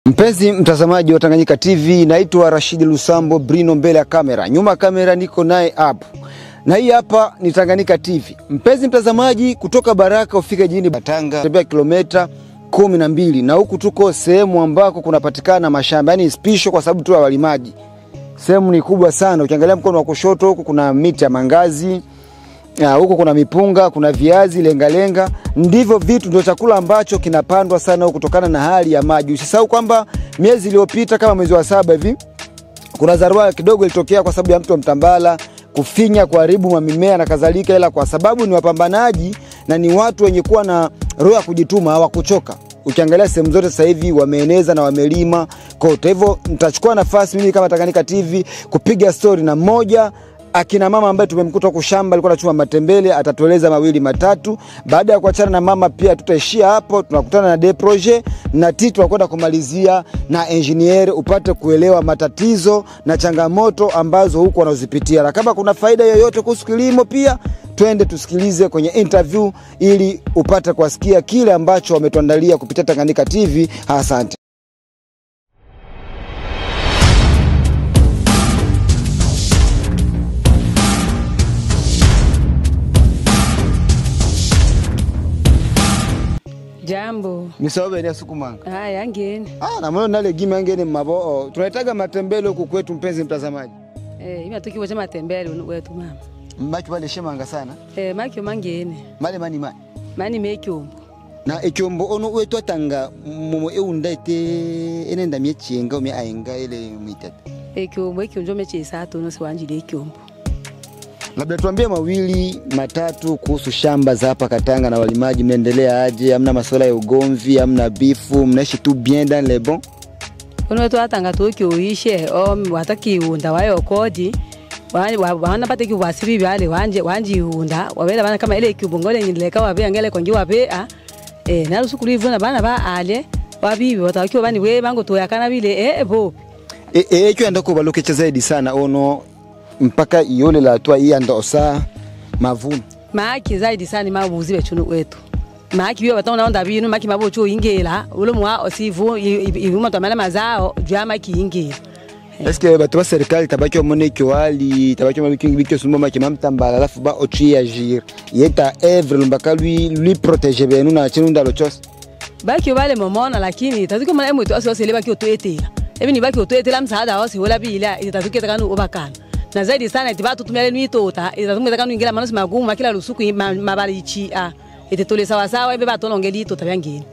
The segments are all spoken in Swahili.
Mpenzi mtazamaji wa Tanganyika TV, naitwa Rashid Lusambo Brino, mbele ya kamera. Nyuma kamera niko naye hapo. Na hii hapa ni Tanganyika TV. Mpenzi mtazamaji, kutoka Baraka ufike jijini Tanga, tembea kilomita 12, na huku tuko sehemu ambako kunapatikana mashamba, yani special kwa sababu tu ya walimaji. Sehemu ni kubwa sana. Ukiangalia mkono wa kushoto huku kuna miti ya mangazi, huko kuna mipunga, kuna viazi, lenga. Ndivyo vitu ndio chakula ambacho kinapandwa sana huko kutokana na hali ya maji. Usisahau kwamba miezi iliyopita kama mwezi wa 7 hivi kuna dharura kidogo ilitokea kwa sababu ya mto Mtambala kufinya, kuharibu mimea na kadhalika, ila kwa sababu ni wapambanaji na ni watu wenye kuwa na roho ya kujituma, hawakuchoka. Ukiangalia sehemu zote sasa hivi wameeneza na wamelima kote. Hivyo nitachukua nafasi mimi kama Tanganyika TV kupiga story na mmoja akina mama ambaye tumemkuta huko shamba, alikuwa anachuma matembele, atatueleza mawili matatu. Baada ya kuachana na mama pia tutaishia hapo, tunakutana na de projet na Tito tunakwenda kumalizia na engineer, upate kuelewa matatizo na changamoto ambazo huko wanazipitia. Na kama kuna faida yoyote kuhusu kilimo pia twende tusikilize kwenye interview ili upate kusikia kile ambacho wametuandalia kupitia Tanganyika TV. Asante. Jambo. Misaobe ni sukumanga. Haya ngene. Na mbona nale gima ngene mabo. Tunataka matembele huku kwetu mpenzi mtazamaji. Ima tukiwacha matembele wetu mama. Maki wale shemanga sana. Maki mangene. Male mani. Mani mekyombo. Na ekyombo ono wetu atanga mumo eundate enenda myechenga umi ayenga ile mwitata. Ekyombo ekyonjo mechesa atono siwanjile ekyombo. Labda tuambie mawili matatu kuhusu shamba za hapa Katanga na walimaji, mnaendelea aje? Hamna masuala ya ugomvi, hamna bifu, mnaishi tu bien dans les bons? Ono wetu atanga tukioishe wataki unda wayo kodi. Wana pateki wasibi byale wanje unda wabela bana kama ile kyubongole ngileka wabe ngele kongi wabe na rusukuri ivuna bana ba ale wabibi watakiwa bani we bango toyakana bile bo ekyo andako balokecha zaidi sana ono mpaka iole la toa hii ndosa mavuno maki zaidi sana mabuzi bechuno wetu maki biyo batona onda binu maki mabocho ingela ulo mwa osivu ibuma tomala mazao jwa maki ingela. Est-ce que bato ba serikali tabaki omoneke wali tabaki mabikingi bikyo sumba maki mamtambala alafu ba ochi agir yeta evre lumbaka lui protéger benu na chinunda lochos baki wale momona, lakini taziko mala mwetu asiwasele baki otoetela ebi ni baki otoetela msaada wasi wala bila itazuke takanu obakana na zaidi sana itibatu tumele nuitota itatumwe takanu ingela manosi magumu makila lusuku mabali chia itetole sawa sawa ebe bato nongeli itota byangeni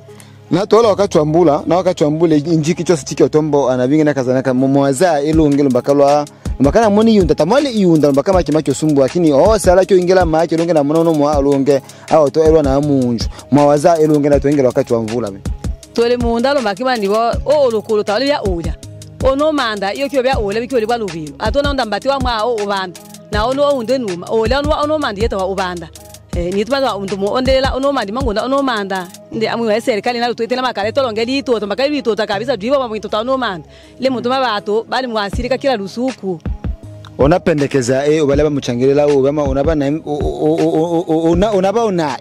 na tola wakati wa mbula na wakati wa mbule injiki cho sitiki otombo anabinga na kazanaka mumwaza ilo ngelo bakalwa mbakana moni yunda tamale yunda mbakama kimaki osumbu, lakini sala cyo ingela maaki longe na monono mwa longe aho to elwa na munju mwawaza ilo ngela to ingela wakati wa mvula be tole mundalo makima ndibo olukulu tawali ya uja ono manda iyo kyo bya ole bikyo libwa lubilo atona onda mbati wa mwa obanda na ono unde numa ole ono manda yeta wa obanda ni tubanda undumo ondela ono manda mangunda ono manda ndi amwe wa serikali na tuetela makale tolongeli to makale to kabisa dwibo mamwito ta ono manda le muntu mabato bali mwasirika kila lusuku onapendekeza obalaba muchangelela obama onaba unae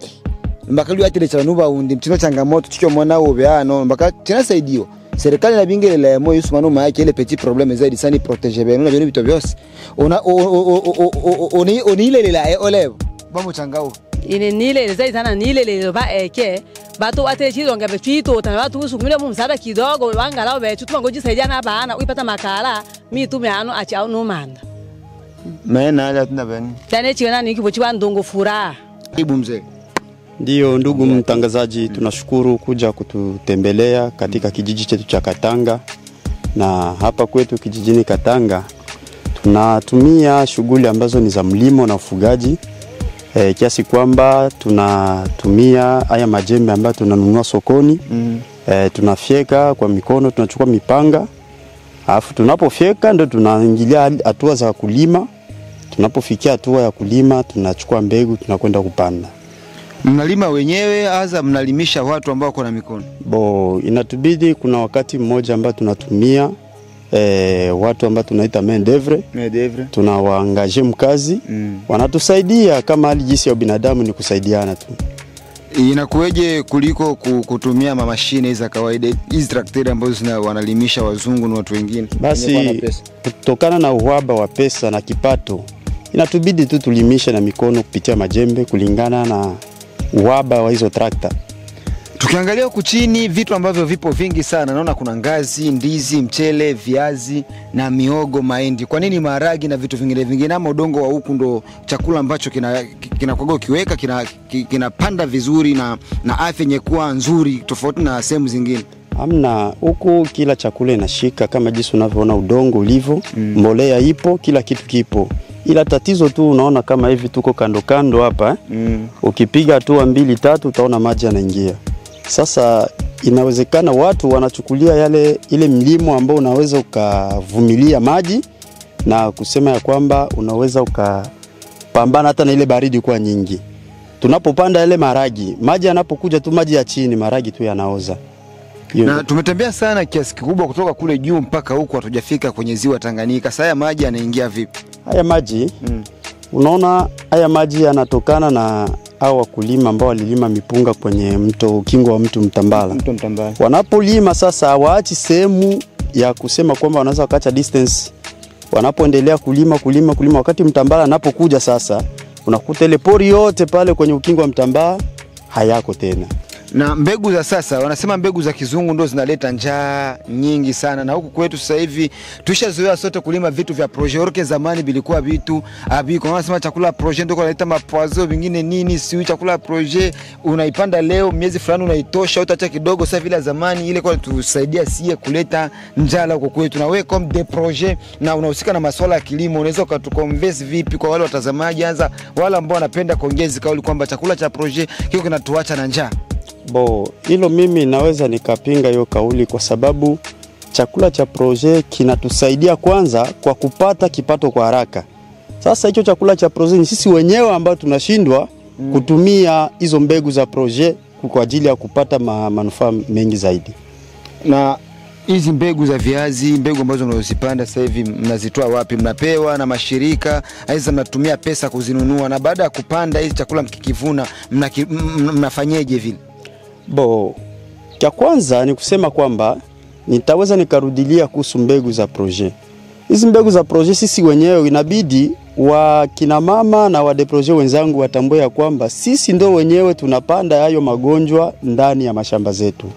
mbakali atile cha nuba undi mtino changamoto tikyo mwana obyano mbaka tina saidio serikali na bingelela ya moyo Usmanu maaki ile petit problème zaidi sana protéger benu na binu bito byose oni ile la olevo bamu changao ine nile zaidi sana nile ba bato atechiro ngabe fito tana watu usungule mu msada kidogo wangala be tutuma ngoji saidiana bana uipata makala mi tume ano acha no manda maana ala tuna bani tane chiona niki bochiwa ndongo furaha ibu mzee. Ndio ndugu mtangazaji, tunashukuru kuja kututembelea katika kijiji chetu cha Katanga. Na hapa kwetu kijijini Katanga tunatumia shughuli ambazo ni za mlimo na ufugaji, kiasi kwamba tunatumia haya majembe ambayo tunanunua sokoni. Tunafyeka kwa mikono, tunachukua mipanga, alafu tunapofyeka ndio tunaingilia hatua za kulima. Tunapofikia hatua ya kulima tunachukua mbegu, tunakwenda kupanda. Mnalima wenyewe aza mnalimisha watu ambao wako na mikono? Inatubidi kuna wakati mmoja ambao tunatumia watu ambao tunaita main d'œuvre. Tunawaangaje mkazi, wanatusaidia kama hali jinsi ya binadamu ni kusaidiana tu. Inakueje kuliko kutumia mashine za kawaida, hizi trakteri ambazo wanalimisha wazungu na watu wengine? Basi kutokana na uhaba wa pesa na kipato, inatubidi tu tulimisha na mikono kupitia majembe kulingana na uhaba wa hizo trakta. Tukiangalia huku chini vitu ambavyo vipo vingi sana, naona kuna ngazi, ndizi, mchele, viazi na miogo, mahindi. Kwa nini maharagi na vitu vingine ama udongo wa huku ndo chakula ambacho kinakuwa ukiweka kinapanda vizuri na afya nyekuwa nzuri tofauti na sehemu zingine? Hamna, huku kila chakula inashika kama jinsi unavyoona udongo ulivyo, mbolea ipo, kila kitu kipo. Ila tatizo tu unaona kama hivi tuko kando kando hapa, ukipiga hatua 2 3 utaona maji yanaingia. Sasa inawezekana watu wanachukulia ile mlimo ambao unaweza ukavumilia maji na kusema ya kwamba unaweza ukapambana hata na ile baridi kwa nyingi. Tunapopanda ile maragi, maji yanapokuja tu maji ya chini, maragi tu yanaoza. Na tumetembea sana kiasi kikubwa kutoka kule juu mpaka huku hatujafika kwenye ziwa Tanganyika. Sasa haya maji yanaingia vipi? Haya maji, unaona haya maji yanatokana na hao wakulima ambao walilima mipunga kwenye ukingo wa mto Mtambala. Wanapolima sasa hawaachi sehemu ya kusema kwamba wanaweza wakaacha distance. Wanapoendelea kulima wakati Mtambala anapokuja sasa, unakuta ile pori yote pale kwenye ukingo wa Mtambala hayako tena. Na mbegu za sasa, wanasema mbegu za kizungu ndo zinaleta njaa nyingi sana, na huku kwetu sasa hivi tushazoea sote kulima vitu vya projet. Orke zamani bilikuwa vitu abiko, wanasema chakula projet ndio kunaleta mapoazo vingine nini, si chakula projet unaipanda leo miezi fulani unaitosha utaacha kidogo. Sasa vile zamani ile kwa tusaidia sie kuleta njaa huko kwetu. Na wewe comme des projets na unahusika na masuala ya kilimo, unaweza ukatuconvince vipi kwa wale watazamaji, anza wale ambao wanapenda kuongeza kauli kwamba chakula cha projet kiko kinatuacha na njaa? Hilo mimi naweza nikapinga hiyo kauli, kwa sababu chakula cha projet kinatusaidia kwanza kwa kupata kipato kwa haraka. Sasa hicho chakula cha projet ni sisi wenyewe ambao tunashindwa kutumia hizo mbegu za projet kwa ajili ya kupata manufaa mengi zaidi. Na hizi mbegu za viazi, mbegu ambazo mnazipanda sasa hivi mnazitoa wapi? Mnapewa na mashirika, aidha mnatumia pesa kuzinunua? Na baada ya kupanda hizi chakula mkikivuna mnafanyaje vile? Cha kwanza ni kusema kwamba nitaweza nikarudilia kuhusu mbegu za projet. Hizi mbegu za projet sisi wenyewe inabidi kina mama na wade projet wenzangu watambue ya kwamba sisi ndo wenyewe tunapanda hayo magonjwa ndani ya mashamba zetu.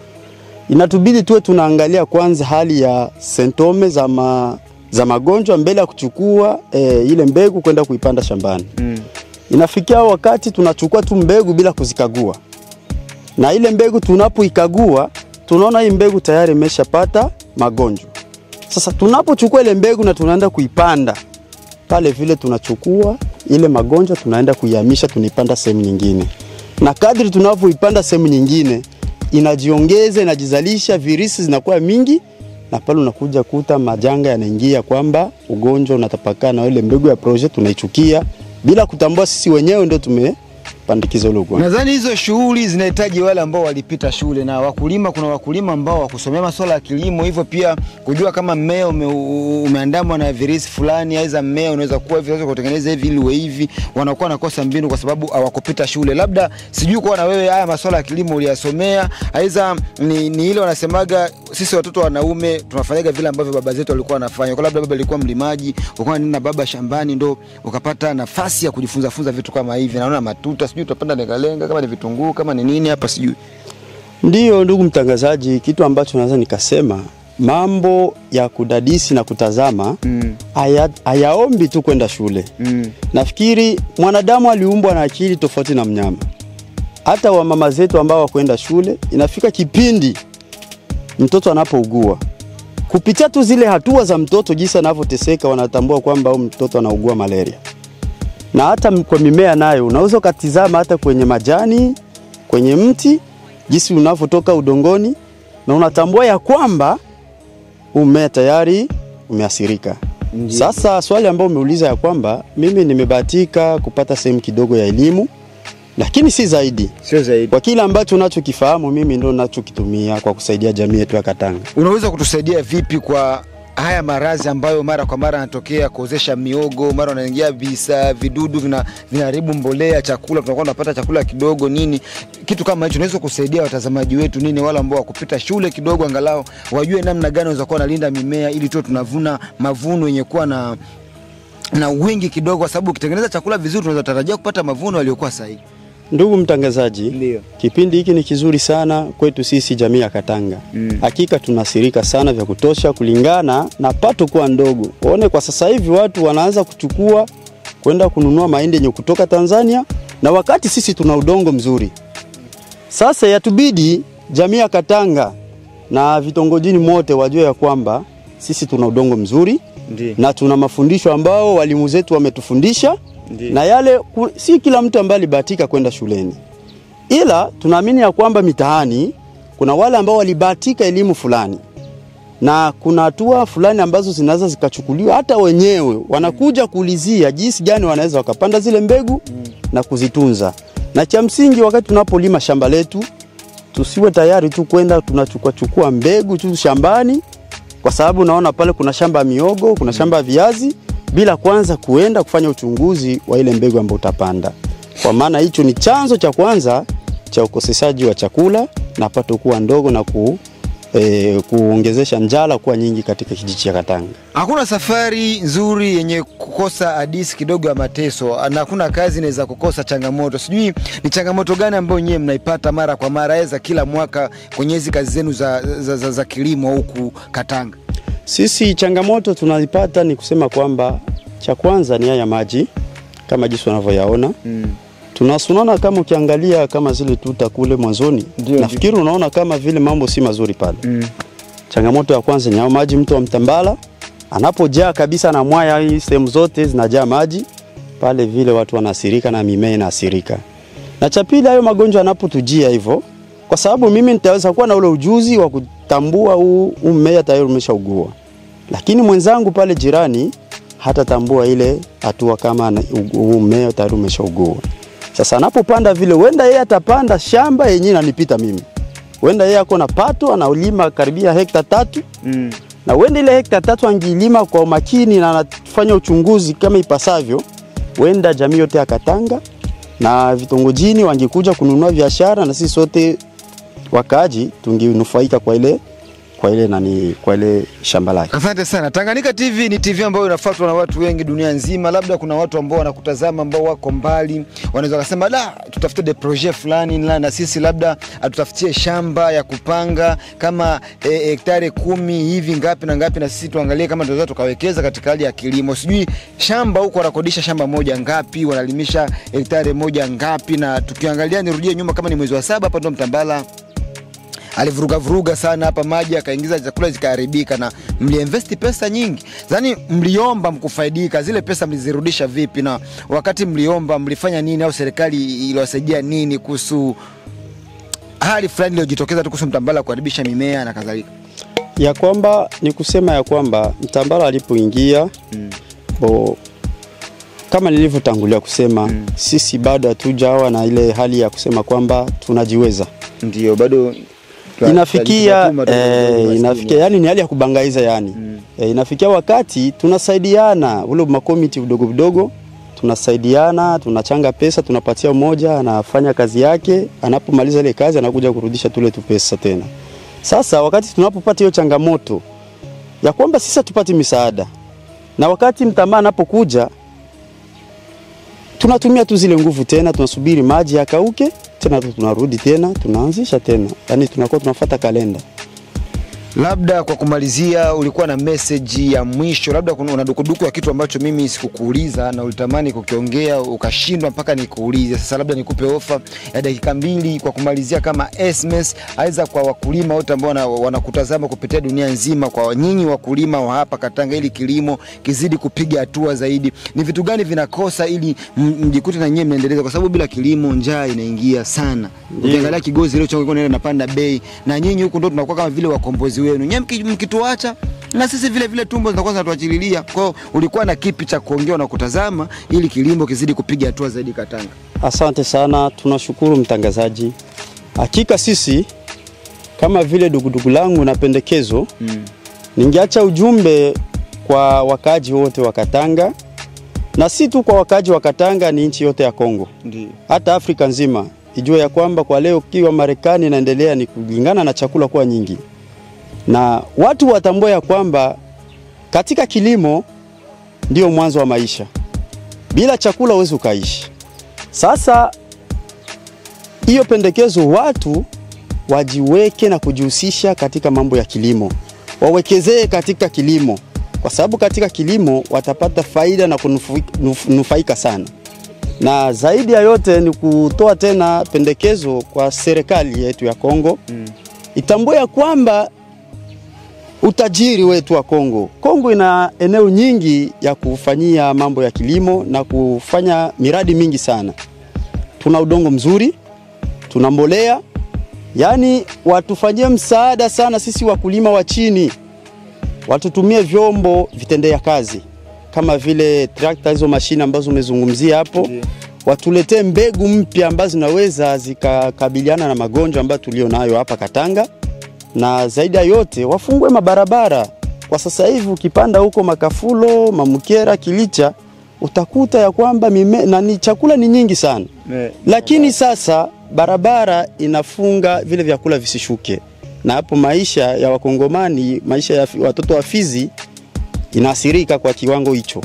Inatubidi tuwe tunaangalia kwanza hali ya symptome za magonjwa mbele ya kuchukua ile mbegu kwenda kuipanda shambani. Inafikia wakati tunachukua tu mbegu bila kuzikagua. Na ile mbegu tunapoikagua, tunaona hii mbegu tayari imeshapata magonjwa. Sasa tunapochukua ile mbegu na tunaenda kuipanda, pale vile tunachukua ile magonjwa tunaenda kuihamisha tunipanda sehemu nyingine. Na kadri tunavyoipanda sehemu nyingine, inajiongeza, inajizalisha, virusi zinakuwa mingi, na pale unakuja kuta majanga yanaingia kwamba ugonjwa unatapakaa na ile mbegu ya projet tunaichukia bila kutambua sisi wenyewe ndio tumepandikiza ule ugonjwa. Nadhani hizo shughuli zinahitaji wale ambao walipita shule na wakulima. Kuna wakulima ambao wakusomea masuala ya kilimo, hivyo pia kujua kama mmea umeandamwa na virusi fulani, aidha mmea unaweza kuwa hivi, unaweza kutengeneza hivi ili hivi, wanakuwa nakosa mbinu kwa sababu hawakupita shule. Labda sijui kwa na wewe haya masuala ya kilimo uliyasomea, aidha ni ile wanasemaga sisi watoto wanaume tunafanyaga vile ambavyo baba zetu walikuwa wanafanya. Kwa labda baba alikuwa mlimaji, ukawa na baba shambani, ndo ukapata nafasi ya kujifunza vitu kama hivi. Naona matuta, sijui utapanda lenga kama ni vitunguu kama ni nini hapa sijui. Ndiyo ndugu mtangazaji, kitu ambacho naweza nikasema, mambo ya kudadisi na kutazama hayaombi tu kwenda shule. Nafikiri mwanadamu aliumbwa na akili tofauti na mnyama. Hata wa mama zetu ambao wakwenda shule, inafika kipindi mtoto anapougua, kupitia tu zile hatua za mtoto jinsi anavyoteseka, wanatambua kwamba mtoto anaugua malaria. Na hata kwa mimea nayo unaweza kutizama hata kwenye majani, kwenye mti, jinsi unavyotoka udongoni, na unatambua ya kwamba mmea tayari umeathirika. Sasa swali ambalo umeuliza ya kwamba mimi nimebahatika kupata sehemu kidogo ya elimu, lakini si zaidi. Sio zaidi. Kwa kile ambacho unachokifahamu mimi ndio ninachokitumia kwa kusaidia jamii yetu ya Katanga. Unaweza kutusaidia vipi kwa haya maradhi ambayo mara kwa mara yanatokea, kuozesha miogo, mara wanaingia visa, vidudu vinaharibu mbolea, chakula, tunakuwa tunapata chakula kidogo nini, kitu kama hicho unaweza kusaidia watazamaji wetu nini, wale ambao wakupita shule kidogo, angalau wajue namna gani wanaweza kuwa nalinda mimea ili tu tunavuna mavuno yenye kuwa na wingi kidogo, kwa sababu ukitengeneza chakula vizuri tunaweza tarajia kupata mavuno yaliyokuwa sahihi. Ndugu mtangazaji, Ndio. Kipindi hiki ni kizuri sana kwetu sisi jamii ya Katanga. Hakika tunasirika sana vya kutosha kulingana na pato kuwa ndogo. Waone kwa sasa hivi watu wanaanza kuchukua kwenda kununua mahindi yenye kutoka Tanzania, na wakati sisi tuna udongo mzuri. Sasa yatubidi jamii ya Katanga na vitongojini mote wajue ya kwamba sisi tuna udongo mzuri. Ndiyo. Na tuna mafundisho ambao walimu zetu wametufundisha. Ndiyo. Na yale si kila mtu ambaye alibahatika kwenda shuleni. Ila tunaamini ya kwamba mitaani kuna wale ambao walibahatika elimu fulani. Na kuna hatua fulani ambazo zinaweza zikachukuliwa, hata wenyewe wanakuja kuulizia jinsi gani wanaweza wakapanda zile mbegu na kuzitunza. Na cha msingi wakati tunapolima shamba letu, tusiwe tayari tu kwenda tunachukua mbegu tu shambani, kwa sababu naona pale kuna shamba ya miogo, kuna shamba ya viazi, bila kwanza kuenda kufanya uchunguzi wa ile mbegu ambayo utapanda. Kwa maana hicho ni chanzo cha kwanza cha ukoseshaji wa chakula na pato kuwa ndogo na kuongezesha njala kuwa nyingi katika kijiji cha Katanga. Hakuna safari nzuri yenye kukosa hadisi kidogo ya mateso, na hakuna kazi inaweza kukosa changamoto. Sijui ni changamoto gani ambayo nyewe mnaipata mara kwa mara za kila mwaka kwenye hizi kazi zenu za kilimo huku Katanga? Sisi changamoto tunazipata ni kusema kwamba cha kwanza ni haya maji kama jinsi wanavyoyaona. Tunasunana kama ukiangalia kama zile tuta kule mwanzoni, nafikiri unaona kama vile mambo si mazuri pale. Changamoto ya kwanza ni haya maji. Mtu wa Mtambala anapojaa kabisa na mwaya sehemu zote zinajaa maji, pale vile watu wanasirika na mimea inasirika. Na cha pili hayo magonjwa yanapotujia hivyo, kwa sababu mimi nitaweza kuwa na ule ujuzi wa kutambua huu mmea tayari umeshaugua, lakini mwenzangu pale jirani hatatambua ile hatua kama huu mmea tayari umeshaugua. Sasa anapopanda vile, wenda yeye atapanda shamba yenyewe ananipita mimi. Wenda yeye ako na pato analima karibia hekta 3. Na wenda ile hekta 3 angilima kwa makini na anafanya uchunguzi kama ipasavyo, wenda jamii yote ya Katanga na vitongojini wangekuja kununua biashara, na sisi sote wakaji tungenufaika kwa ile shamba lake. Asante sana. Tanganyika TV ni TV ambayo inafuatwa na watu wengi dunia nzima. Labda kuna watu ambao wanakutazama ambao wako mbali, wanaweza kusema la tutafute de projet fulani na sisi labda atutafutie shamba ya kupanga kama hektari 10 hivi ngapi na ngapi, na sisi tuangalie kama tunaweza tukawekeza katika hali ya kilimo. Sijui shamba huko wanakodisha shamba moja ngapi, wanalimisha hektari moja ngapi, na tukiangalia nirudie nyuma kama ni mwezi wa 7 hapa ndo Mtambala alivuruga sana hapa, maji akaingiza chakula zikaharibika, na mliinvest pesa nyingi. Yaani mliomba mkufaidika, zile pesa mlizirudisha vipi, na wakati mliomba mlifanya nini, au serikali iliwasaidia nini kuhusu hali fulani iliyojitokeza tu kuhusu Mtambala kuharibisha mimea na kadhalika? Ya kwamba ni kusema ya kwamba Mtambala alipoingia kama nilivyotangulia kusema, sisi bado hatujawa na ile hali ya kusema kwamba tunajiweza. Ndio bado inafikia yani ni hali ya kubangaiza yani. Inafikia wakati tunasaidiana, ule makomiti vidogo tunasaidiana, tunachanga pesa, tunapatia mmoja anafanya kazi yake, anapomaliza ile kazi anakuja kurudisha tule tu pesa tena. Sasa wakati tunapopata hiyo changamoto ya kwamba sisi tupate misaada, na wakati Mtambala anapokuja tunatumia tu zile nguvu tena, tunasubiri maji yakauke tena, tunarudi tena tunaanzisha tena, yani tunakuwa tunafuata kalenda. Labda kwa kumalizia, ulikuwa na message ya mwisho, labda kuna dukuduku ya kitu ambacho mimi sikukuuliza na ulitamani kukiongea ukashindwa mpaka nikuulize. Sasa labda nikupe ofa ya dakika 2 kwa kumalizia, kama SMS aidha kwa wakulima wote ambao wanakutazama kupitia dunia nzima, kwa nyinyi wakulima wa hapa Katanga, ili kilimo kizidi kupiga hatua zaidi. Ni vitu gani vinakosa ili mjikute na nyinyi mnaendeleza? Kwa sababu bila kilimo njaa inaingia sana. Ukiangalia Kigozi leo chongo kinaenda napanda bei, na nyinyi huko ndio tunakuwa kama vile wakombozi wenu. Nyinyi mkituacha na sisi vile tumbo zinakuwa zinatuachililia. Kwa hiyo ulikuwa na kipi cha kuongea na kutazama ili kilimo kizidi kupiga hatua zaidi Katanga? Asante sana, tunashukuru mtangazaji. Hakika sisi kama vile dugudugu langu na pendekezo, Ningeacha ujumbe kwa wakaji wote wa Katanga, na si tu kwa wakaji wa Katanga, ni nchi yote ya Kongo. Ndiyo. Hata Afrika nzima ijue ya kwamba kwa leo kiwa Marekani inaendelea ni kulingana na chakula kuwa nyingi. Na watu watambue ya kwamba katika kilimo ndio mwanzo wa maisha. Bila chakula huwezi ukaishi. Sasa hiyo pendekezo watu wajiweke na kujihusisha katika mambo ya kilimo. Wawekezee katika kilimo, kwa sababu katika kilimo watapata faida na kunufaika sana. Na zaidi ya yote ni kutoa tena pendekezo kwa serikali yetu ya Kongo. Itambue ya kwamba utajiri wetu wa Kongo ina eneo nyingi ya kufanyia mambo ya kilimo na kufanya miradi mingi sana. Tuna udongo mzuri, tuna mbolea, yani watufanyie msaada sana sisi wakulima wa chini. Watutumie vyombo vitendea kazi kama vile trakta, hizo mashine ambazo umezungumzia hapo. Watuletee mbegu mpya ambazo zinaweza zikakabiliana na magonjwa ambayo tulionayo hapa Katanga. Na zaidi ya yote wafungue mabarabara. Kwa sasa hivi ukipanda huko Makafulo, Mamukera, Kilicha, utakuta ya kwamba ni chakula ni nyingi sana. Lakini sasa barabara inafunga vile vyakula visishuke. Na hapo maisha ya Wakongomani, maisha ya watoto wa Fizi inaathirika kwa kiwango hicho.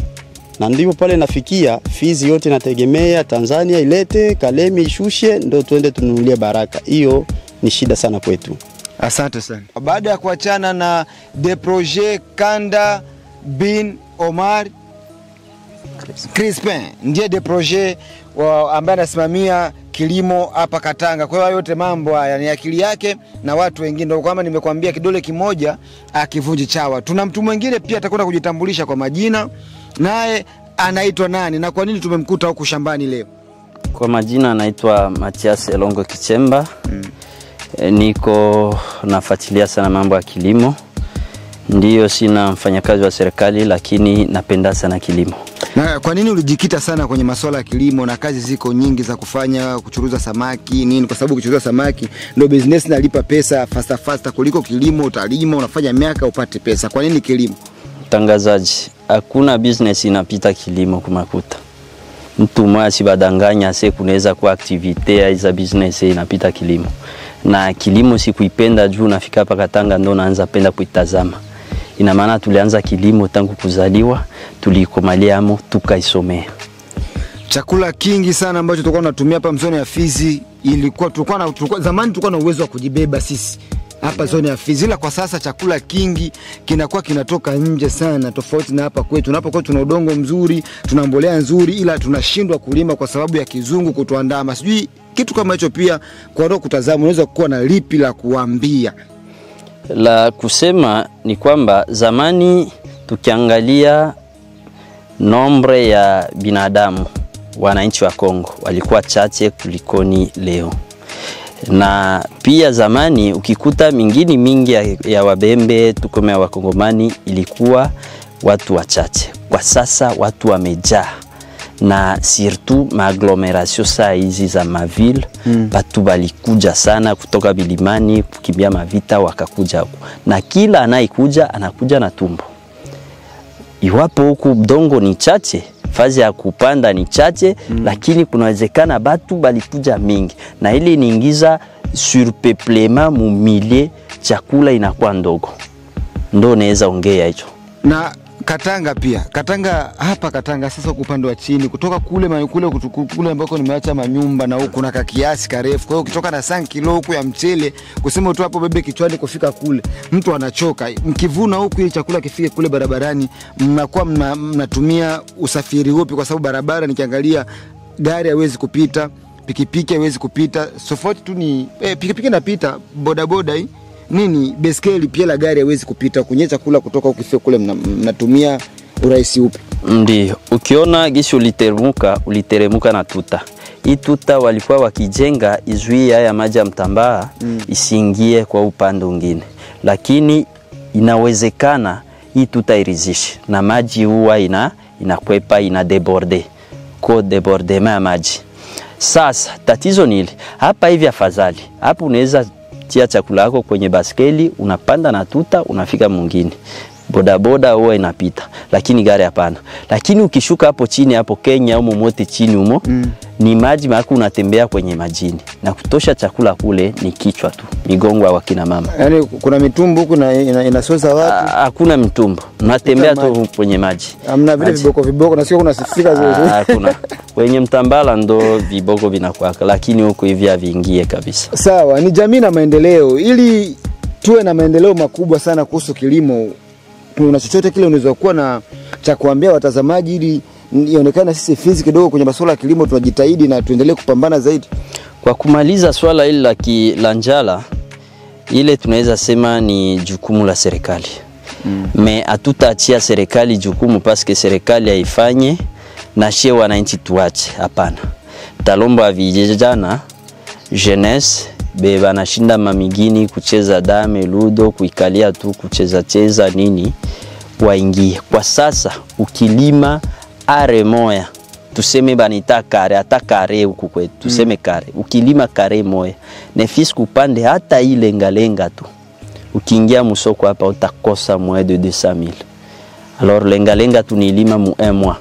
Na ndipo pale nafikia Fizi yote inategemea Tanzania ilete, Kalemi ishushe, ndio tuende tununulie Baraka. Hiyo ni shida sana kwetu. Asante sana. Baada ya kuachana na de projet Kanda bin Omar Crispin, ndiye de projet ambaye anasimamia kilimo hapa Katanga. Kwa hiyo yote mambo haya ni akili yake na watu wengine. Ndio kama nimekuambia kidole kimoja akivunji chawa. Tuna mtu mwingine pia atakwenda kujitambulisha kwa majina. Naye anaitwa nani na kwa nini tumemkuta huku shambani leo? Kwa majina anaitwa Mathias Elongo Kichemba. Niko nafuatilia sana mambo ya kilimo. Ndiyo sina mfanyakazi wa serikali, lakini napenda sana kilimo. Na kwa nini ulijikita sana kwenye masuala ya kilimo na kazi ziko nyingi za kufanya, kuchuruza samaki nini? Kwa sababu kuchuruza samaki ndio business inalipa pesa fasta kuliko kilimo. Utalima, unafanya miaka upate pesa. Kwa nini kilimo? Mtangazaji, hakuna business inapita kilimo kumakuta. Mtu mmoja sibadanganya ase kunaweza kwa activity ya hizo business inapita kilimo. Na kilimo si kuipenda juu nafika hapa Katanga ndo naanza penda kuitazama. Ina maana tulianza kilimo tangu kuzaliwa, tulikomalia amo tukaisomea. Chakula kingi sana ambacho tulikuwa tunatumia hapa mzoni ya Fizi, zamani tulikuwa na uwezo wa kujibeba sisi hapa zoni ya Fizi, ila kwa sasa chakula kingi kinakuwa kinatoka nje sana, tofauti na hapa kwetu. Tunapokuwa tuna udongo mzuri, tuna mbolea nzuri, ila tunashindwa kulima kwa sababu ya kizungu kutuandama. Sijui kitu kama hicho pia kwa roho kutazama, unaweza kuwa na lipi la kuambia? La kusema ni kwamba zamani tukiangalia nombre ya binadamu wananchi wa Kongo walikuwa chache kulikoni leo. Na pia zamani ukikuta mingini mingi ya Wabembe tukomea Wakongomani ilikuwa watu wachache. Kwa sasa watu wamejaa. Na surtout maaglomeration saa hizi za maville, batu balikuja sana kutoka bilimani kukimbia mavita wakakuja huku. Na kila anaikuja anakuja na tumbo. Iwapo huku dongo ni chache, fazi ya kupanda ni chache, lakini kunawezekana batu balikuja mingi. Na ili iniingiza surpeuplement mu milieu, chakula inakuwa ndogo. Ndo naweza ongea hicho. Na Katanga pia. Hapa Katanga sasa upande wa chini kutoka kule ambako nimeacha manyumba na huko na kiasi karefu. Kwa hiyo ukitoka na 5 kilo huko ya mchele kusema tu hapo bebe kichwani kufika kule, mtu anachoka. Mkivuna huku ili chakula kifike kule barabarani, mnakuwa mnatumia usafiri upi? Kwa sababu barabara nikiangalia gari haiwezi kupita, pikipiki haiwezi kupita. Tofauti tu ni pikipiki inapita, bodaboda hii nini, beskeli pia la gari haiwezi kupita. Kunye chakula kutoka ukifika kule mnatumia urahisi upi? Ndio, ukiona gisi uliteremuka na tuta. Hii tuta walikuwa wakijenga izuia ya maji ya mtambaa isiingie kwa upande mwingine. Lakini inawezekana hii tuta irizishe na maji huwa inakwepa inadeborde. Kwa debordement ya maji. Sasa tatizo ni hili. Hapa hivi afadhali. Hapa unaweza unatia chakula yako kwenye baskeli, unapanda na tuta, unafika mwingine. Bodaboda huwa inapita, lakini gari hapana. Lakini ukishuka hapo chini, hapo Kenya humo mote chini humo, ni maji mako, unatembea kwenye majini. Na kutosha chakula kule ni kichwa tu, migongo wa kina mama. Yaani kuna mitumbu huko inasosa watu? Hakuna mitumbu, unatembea tu kwenye maji. Hamna vile viboko na sio kuna sifika zote. Hakuna. Kwenye Mtambala ndo viboko vinakuwaka, lakini huko hivi haviingie kabisa. Sawa, ni jamii na maendeleo. Ili tuwe na maendeleo makubwa sana kuhusu kilimo, kuna chochote kile unaweza kuwa na cha kuambia watazamaji ili ionekane sisi Fizi kidogo kwenye masuala ya kilimo tunajitahidi na tuendelee kupambana zaidi? Kwa kumaliza swala hili la njala, ile tunaweza sema ni jukumu la serikali. Me hatutaachia serikali jukumu paske serikali haifanye na shie wananchi tuache, hapana. Talomba vijana jeunesse beba nashinda mamigini kucheza dame, ludo, kuikalia tu kucheza nini, waingie. Kwa sasa ukilima are moya, tuseme banita kare, hata kare huku kwetu, tuseme kare. Ukilima kare moya, nefisi kupande hata ile lenga tu. Ukiingia musoko hapa utakosa moins de 200,000. Alors lenga tu nilima mu 1 mois.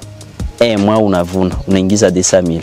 1 mois unavuna, unaingiza 200,000.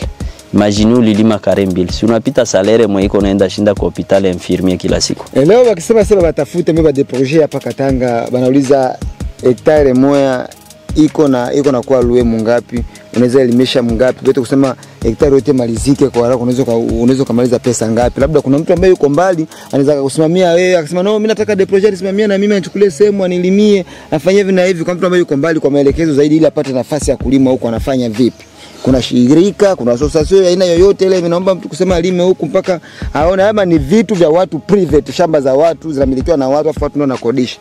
Imagine ulilima kare mbili. Si unapita salaire mwa iko naenda shinda kwa hospitali infirmier kila siku. Leo wakisema sasa batafute meba de projet hapa Katanga, banauliza hektare moja iko na kwa luwe mungapi, unaweza elimisha mungapi, wote kusema hektare yote malizike kwa haraka, unaweza kumaliza pesa ngapi. Labda kuna mtu ambaye yuko mbali anaweza kusimamia wewe, akasema no, mimi nataka de projet nisimamie na mimi nichukulie sehemu anilimie, afanye hivi na hivi. Kwa mtu ambaye yuko mbali, kwa maelekezo zaidi ili apate nafasi ya kulima huko, anafanya vipi? Kuna shirika, kuna association aina yoyote ile, naomba mtu kusema alime huku mpaka aone ama ni vitu vya watu private, shamba za watu zinamilikiwa na watu afu watu ndio wanakodisha?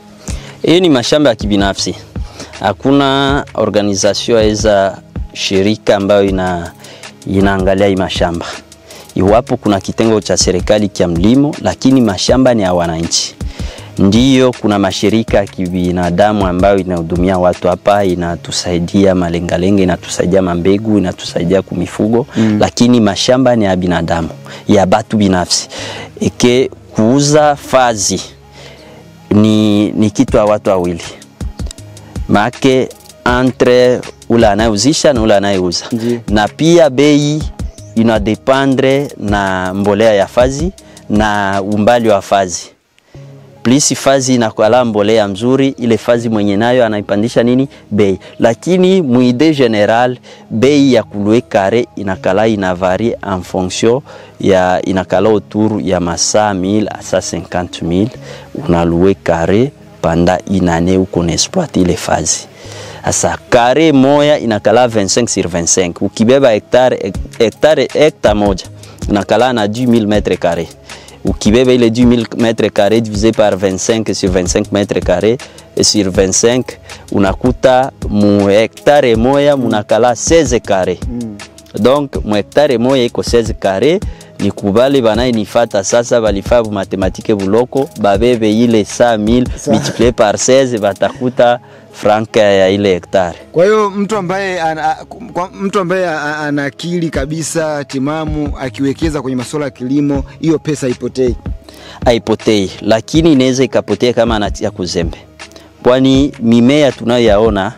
Hii ni mashamba ya kibinafsi. Hakuna organization za shirika ambayo inaangalia hii mashamba. Iwapo kuna kitengo cha serikali kia mlimo, lakini mashamba ni ya wananchi. Ndiyo kuna mashirika ya kibinadamu ambayo inahudumia watu hapa, inatusaidia malenga, inatusaidia mambegu, inatusaidia kumifugo, lakini mashamba ni ya binadamu, ya batu binafsi. Eke kuuza fazi ni kitu ya watu wawili. Make entre ula anayeuzisha na ula anayeuza. Na pia bei inadependre na mbolea ya fazi na umbali wa fazi. Plus fazi inakuwa mbolea mzuri, ile fazi mwenye nayo anaipandisha nini bei. Lakini muide general bei ya kulue kare inakala inavari en fonction ya inakala autour ya masa 1000 à 150,000. Unalue kare panda inane uko na exploiter ile fazi. Asa kare moya inakala 25 sur 25. Ukibeba hectare moja inakala na 10,000 mètres carrés. Ukibeba ile 10,000 mètres carrés divisé par 25 sur 25 mètres carrés et sur 25 unakuta mu hectare moya munakala 16 carrés. Donc mu hectare moya iko 16 carrés. Ni kubali banaye nifata sasa balifabu matematike buloko babebe ile 100,000 multiplié par 16 batakuta franka ya ile hektare. Kwa hiyo mtu ambaye ana akili kabisa timamu akiwekeza kwenye masuala ya kilimo, hiyo pesa haipotei. Haipotei, lakini inaweza ikapotea kama anatia kuzembe. Kwani mimea tunayoyaona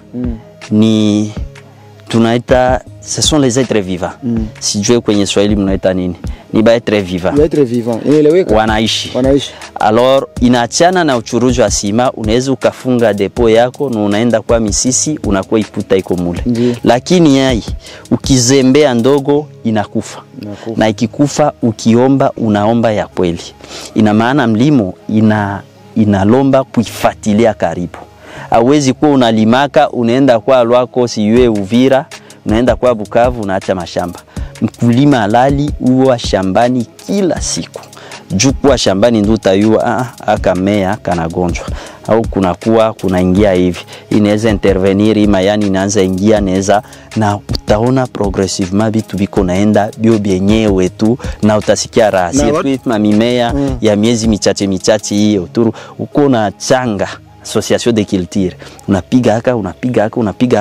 ni tunaita ce sont les êtres vivants. Sijue kwenye Swahili mnaita nini? Ni ba être vivant. Ba être vivant. Inaeleweka? Wanaishi. Alors inaachana na uchuruzi wa sima, unaweza ukafunga depo yako na unaenda kwa misisi unakuwa iputa iko mule. Lakini yai ukizembea ndogo inakufa. Na ikikufa ukiomba unaomba ya kweli. Ina maana mlimo inalomba kuifuatilia karibu. Hawezi kuwa unalimaka unaenda kwa lwako siwe Uvira, unaenda kwa Bukavu unaacha mashamba. Mkulima halali huwa shambani kila siku. Jukua shambani ndio utayua akamea kanagonjwa au kunaingia hivi. Inaweza intervenir mayani inaanza ingia neza na utaona progressivement vitu biko naenda bio byenyewe tu na utasikia raha. Sisi mimea ya miezi michache hiyo tu uko na changa association de culture, unapiga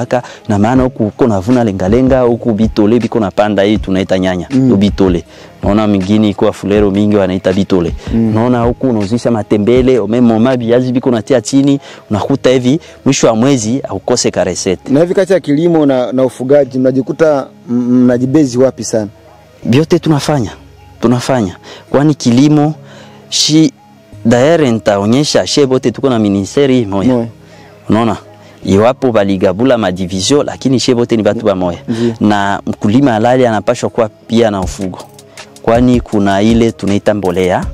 haka, na maana huku uko navuna lengalenga, huku bitole biko napanda, hii tunaita nyanya ndo bitole. Naona mingine kwa Fulero mingi wanaita bitole. Naona huku unauzisha matembele, umemoma viazi biko natia chini, unakuta hivi mwisho wa mwezi haukose ka resete. Na hivi kati ya kilimo na ufugaji mnajikuta mnajibezi wapi sana? Biote tunafanya. Kwani kilimo daere nitaonyesha shebote tuko na ministeri moja. Unaona? Iwapo baligabula madivision lakini shebote ni batu ba moja. Na mkulima halali anapashwa kuwa pia na ufugo. Kwani kuna ile tunaita mbolea.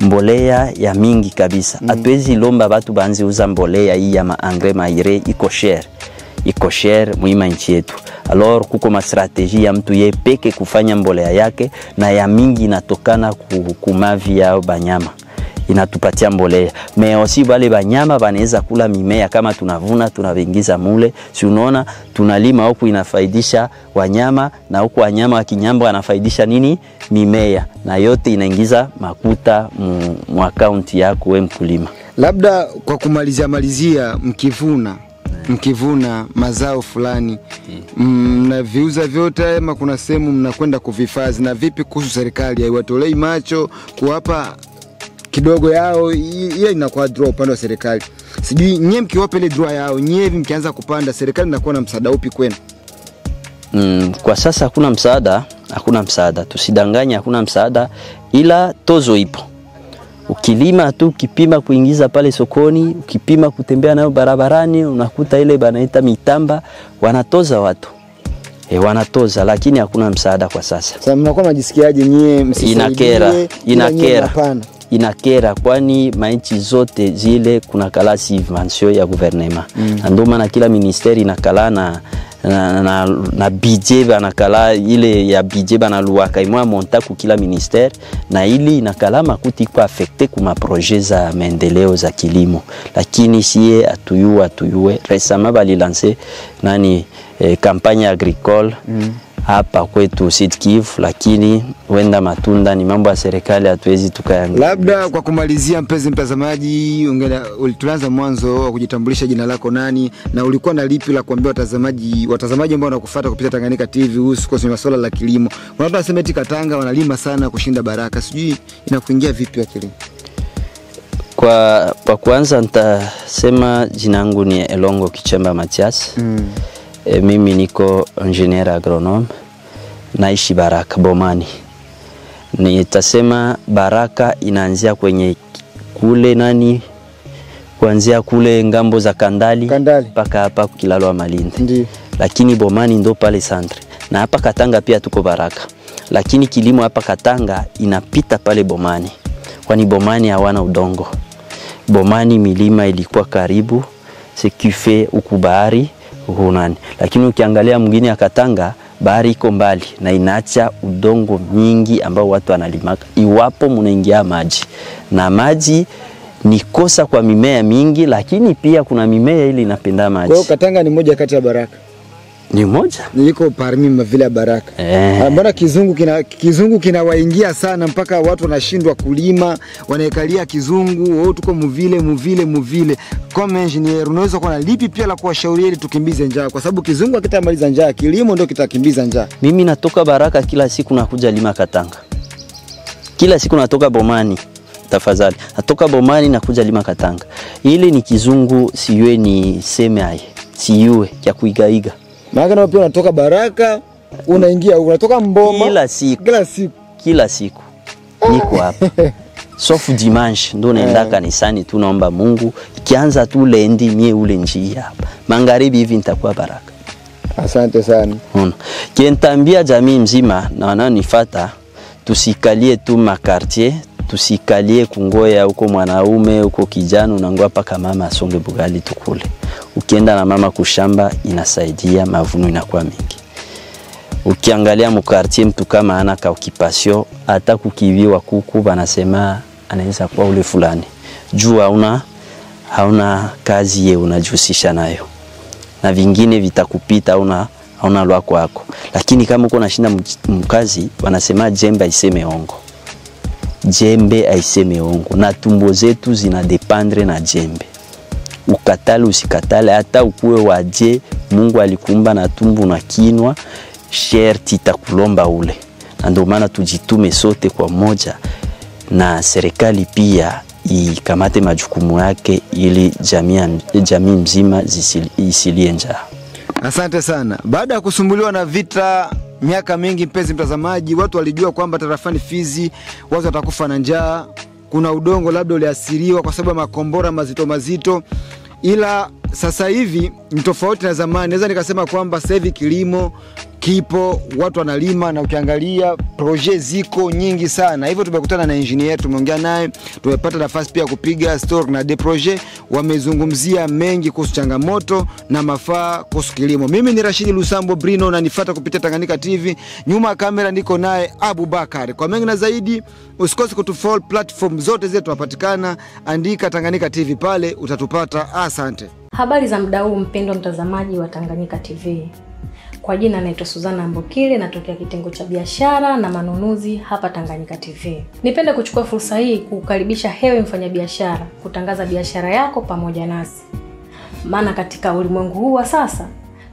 Mbolea ya mingi kabisa. Hatuwezi lomba batu banzi uza mbolea hii ya engrais maire iko share muhimu nchi yetu. Alors kuko ma strategie ya mtu ye peke kufanya mbolea yake, na ya mingi inatokana kumavi ya banyama inatupatia mbolea. Mais aussi wale banyama banaweza kula mimea kama tunavuna tunavingiza mule. Si unaona tunalima huku inafaidisha wanyama, na huku wanyama wa kinyambo anafaidisha nini? Mimea, na yote inaingiza makuta mu account yako wewe mkulima. Labda kwa kumalizia mkivuna mazao fulani, mnaviuza vyote ama kuna sehemu mnakwenda kuhifadhi? Na vipi kuhusu serikali, haiwatolei macho kuwapa kidogo yao? Hiyo inakuwa draw upande wa serikali. Sijui nyie mkiwapa ile draw yao, nyie hivi mkianza kupanda, serikali inakuwa na msaada upi kwenu? Kwa sasa hakuna msaada. Tusidanganya, hakuna msaada, ila tozo ipo. Ukilima tu, ukipima kuingiza pale sokoni, ukipima kutembea nayo barabarani, unakuta ile banaita mitamba, wanatoza watu. Wanatoza, lakini hakuna msaada kwa sasa. Sasa mnakuwa mnajisikiaje nyie msisaidie? Inakera kwani mainchi zote zile kuna kala subvention ya gouvernement. Ndio maana kila ministeri inakala na budget banakala ile ya budget banaluaka imwa monta ku kila ministère, na ili inakala makuti kwa affecté kuma projet za maendeleo za kilimo. Lakini siye atuyue récemment bali lancer campagne agricole hapa kwetu Sud Kivu, lakini wenda matunda ni mambo ya serikali, hatuwezi tukayangalia. Labda kwa kumalizia, mpenzi mtazamaji, tulianza mwanzo wa kujitambulisha, jina lako nani na ulikuwa na lipi la kuambia watazamaji ambao wanakufuata kupitia Tanganyika TV kuhusu masuala la kilimo? Kuna watu wanasema eti Katanga wanalima sana kushinda Baraka, sijui inakuingia vipi wa kilimo? Kwa kwanza nitasema jina langu ni Elongo Kichemba Mathias. Mimi niko engineer agronome, naishi Baraka Bomani. Nitasema Baraka inaanzia kwenye kule kuanzia kule ngambo za Kandali mpaka hapa kilalo wa Malindi. Lakini Bomani ndo pale centre. Na hapa Katanga pia tuko Baraka. Lakini kilimo hapa Katanga inapita pale Bomani. Kwani Bomani hawana udongo. Bomani milima ilikuwa karibu, sekife ukubahari uhunani. Lakini ukiangalia mwingine ya Katanga, bahari iko mbali na inaacha udongo mingi ambao watu wanalimaka iwapo munaingia maji. Na maji ni kosa kwa mimea mingi, lakini pia kuna mimea ili inapenda maji. Kwa hiyo Katanga ni moja kati ya Baraka. Ni moja. Niko parmi mavile ya Baraka. Mbona kizungu kinawaingia sana mpaka watu wanashindwa kulima, wanaekalia kizungu, tuko muvile. Kama engineer unaweza kuwa na lipi pia la kuwashauri ili tukimbize njaa, kwa sababu kizungu hakitamaliza njaa, kilimo ndio kitakimbiza njaa. Mimi natoka Baraka kila siku nakuja lima Katanga. Kila siku natoka Bomani. Tafadhali. Natoka Bomani nakuja lima Katanga. Ile ni kizungu siwe ni seme aye. Siwe ya kuigaiga. Maana na pia unatoka Baraka, unatoka Mboma kila siku. Niko hapa. Sauf dimanche ndo naenda kanisani tu, naomba Mungu. Ikianza tu lendi mie ule njia hapa. Magharibi hivi nitakuwa Baraka. Asante sana. Kientambia jamii mzima na wanaonifuata, tusikalie tu makartier, tusikalie kungoya huko mwanaume huko kijana unangoa paka mama asonge bugali tukule. Ukienda na mama kushamba inasaidia, mavuno inakuwa mingi. Ukiangalia mkartie mtu kama ana ka occupation, hata kukiviwa kuku banasema anaweza kuwa ule fulani. Juu hauna kazi ye unajihusisha nayo. Na vingine vitakupita hauna lwako wako. Lakini kama uko unashinda mkazi, wanasema jembe aiseme ongo. Jembe aiseme ongo. Na tumbo zetu zinadependre na jembe. ukatale usikatale, hata ukuwe waje, Mungu alikumba na tumbu na kinwa, sherti itakulomba ule. Na ndio maana tujitume sote kwa moja, na serikali pia ikamate majukumu yake ili jamii mzima isilie njaa. Asante sana. Baada ya kusumbuliwa na vita miaka mingi, mpenzi mtazamaji, watu walijua kwamba tarafani Fizi watu watakufa na njaa. Kuna udongo labda uliasiriwa kwa sababu ya makombora mazito, ila sasa hivi ni tofauti na zamani. Naweza nikasema kwamba sasa hivi kilimo kipo, watu wanalima, na ukiangalia projet ziko nyingi sana. Hivyo tumekutana na engineer, tumeongea naye, tumepata nafasi pia kupiga story na de projet. Wamezungumzia mengi kuhusu changamoto na mafaa kuhusu kilimo. Mimi ni Rashid Lusambo Brino, na nifuata kupitia Tanganyika TV. Nyuma ya kamera niko naye Abubakar. Kwa mengi na zaidi, usikose kutufollow platform zote zetu tunapatikana, andika Tanganyika TV pale utatupata. Asante. Habari za muda huu mpendwa mtazamaji wa Tanganyika TV. Kwa jina naitwa Suzana Mbokile, natokea kitengo cha biashara na manunuzi hapa Tanganyika TV. Nipende kuchukua fursa hii kukukaribisha hewe mfanyabiashara kutangaza biashara yako pamoja nasi. Maana katika ulimwengu huu wa sasa,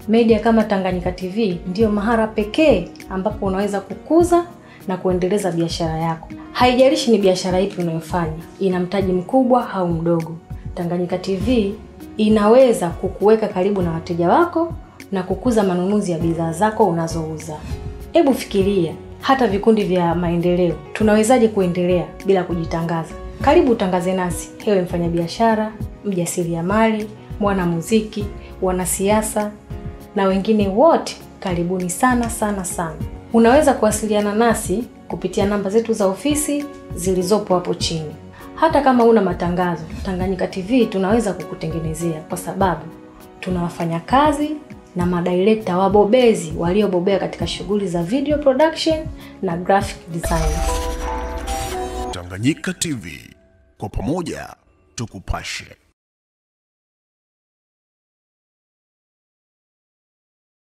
media kama Tanganyika TV ndio mahara pekee ambapo unaweza kukuza na kuendeleza biashara yako. Haijalishi ni biashara ipi unayofanya, ina mtaji mkubwa au mdogo. Tanganyika TV inaweza kukuweka karibu na wateja wako na kukuza manunuzi ya bidhaa zako unazouza. Hebu fikiria, hata vikundi vya maendeleo tunawezaje kuendelea bila kujitangaza? Karibu utangaze nasi, hewe mfanyabiashara, mjasiriamali, mwanamuziki, wanasiasa na wengine wote. Karibuni sana sana sana. Unaweza kuwasiliana nasi kupitia namba zetu za ofisi zilizopo hapo chini. Hata kama una matangazo, Tanganyika TV tunaweza kukutengenezea, kwa sababu tuna wafanyakazi na madirector wabobezi waliobobea katika shughuli za video production na graphic design. Tanganyika TV, kwa pamoja tukupashe.